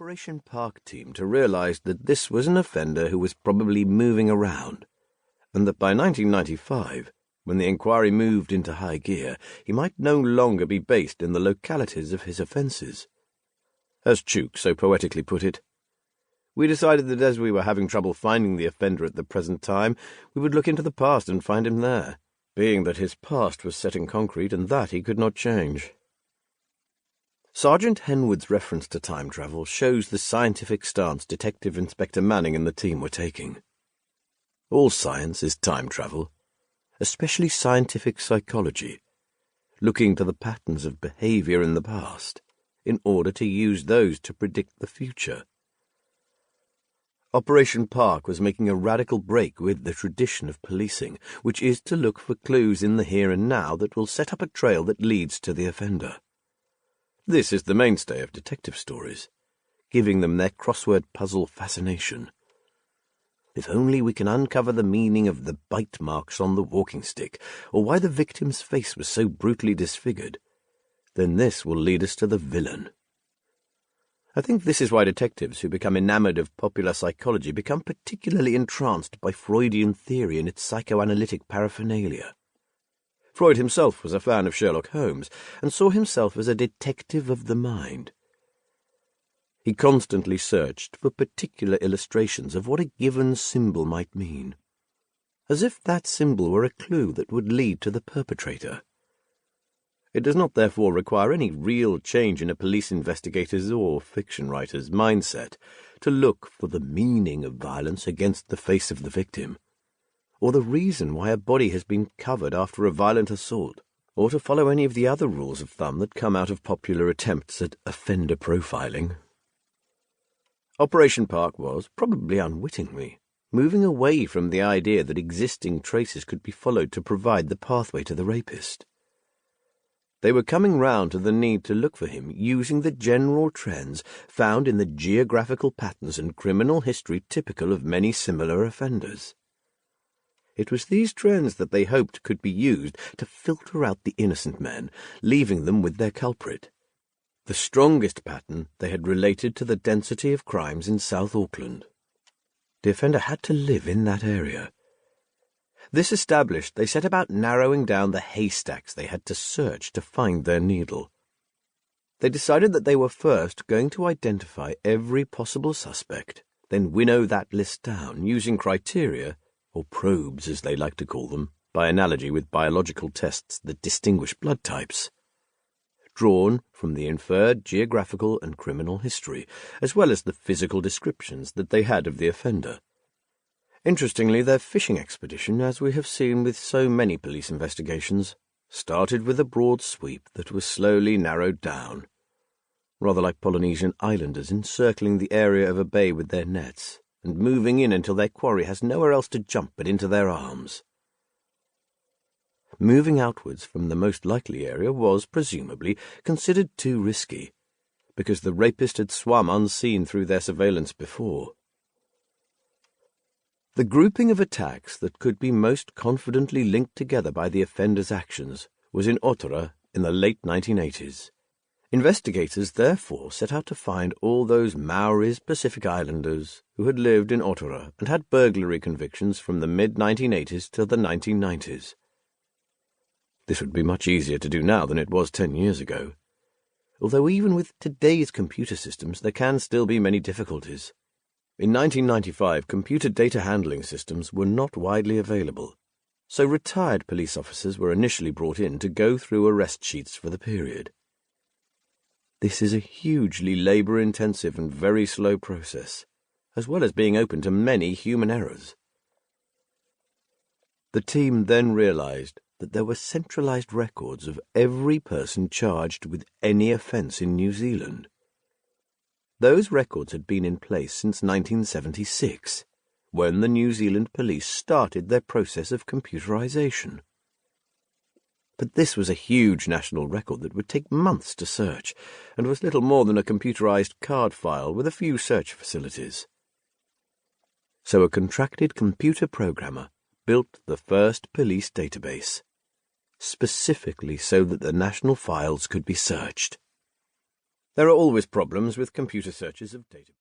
Operation Park team to realize that this was an offender who was probably moving around, and that by 1995, when the inquiry moved into high gear, he might no longer be based in the localities of his offences. As Chuk so poetically put it, we decided that as we were having trouble finding the offender at the present time, we would look into the past and find him there, being that his past was set in concrete and that he could not change. Sergeant Henwood's reference to time travel shows the scientific stance Detective Inspector Manning and the team were taking. All science is time travel, especially scientific psychology, looking to the patterns of behaviour in the past in order to use those to predict the future. Operation Park was making a radical break with the tradition of policing, which is to look for clues in the here and now that will set up a trail that leads to the offender. This is the mainstay of detective stories, giving them their crossword puzzle fascination. If only we can uncover the meaning of the bite marks on the walking stick, or why the victim's face was so brutally disfigured, then this will lead us to the villain. I think this is why detectives who become enamoured of popular psychology become particularly entranced by Freudian theory and its psychoanalytic paraphernalia. Freud himself was a fan of Sherlock Holmes and saw himself as a detective of the mind. He constantly searched for particular illustrations of what a given symbol might mean, as if that symbol were a clue that would lead to the perpetrator. It does not therefore require any real change in a police investigator's or fiction writer's mindset to look for the meaning of violence against the face of the victim, or the reason why a body has been covered after a violent assault, or to follow any of the other rules of thumb that come out of popular attempts at offender profiling. Operation Park was, probably unwittingly, moving away from the idea that existing traces could be followed to provide the pathway to the rapist. They were coming round to the need to look for him using the general trends found in the geographical patterns and criminal history typical of many similar offenders. It was these trends that they hoped could be used to filter out the innocent men, leaving them with their culprit. The strongest pattern they had related to the density of crimes in South Auckland. The offender had to live in that area. This established, they set about narrowing down the haystacks they had to search to find their needle. They decided that they were first going to identify every possible suspect, then winnow that list down using criteria, or probes as they like to call them, by analogy with biological tests that distinguish blood types, drawn from the inferred geographical and criminal history, as well as the physical descriptions that they had of the offender. Interestingly, their fishing expedition, as we have seen with so many police investigations, started with a broad sweep that was slowly narrowed down, rather like Polynesian islanders encircling the area of a bay with their nets, and moving in until their quarry has nowhere else to jump but into their arms. Moving outwards from the most likely area was, presumably, considered too risky, because the rapist had swum unseen through their surveillance before. The grouping of attacks that could be most confidently linked together by the offender's actions was in Otaura in the late 1980s. Investigators therefore set out to find all those Maoris Pacific Islanders who had lived in Otaura and had burglary convictions from the mid-1980s till the 1990s. This would be much easier to do now than it was 10 years ago, although even with today's computer systems there can still be many difficulties. In 1995, computer data handling systems were not widely available, so retired police officers were initially brought in to go through arrest sheets for the period. This is a hugely labour-intensive and very slow process, as well as being open to many human errors. The team then realised that there were centralised records of every person charged with any offence in New Zealand. Those records had been in place since 1976, when the New Zealand police started their process of computerisation. But this was a huge national record that would take months to search, and was little more than a computerised card file with a few search facilities. So a contracted computer programmer built the first police database, specifically so that the national files could be searched. There are always problems with computer searches of data.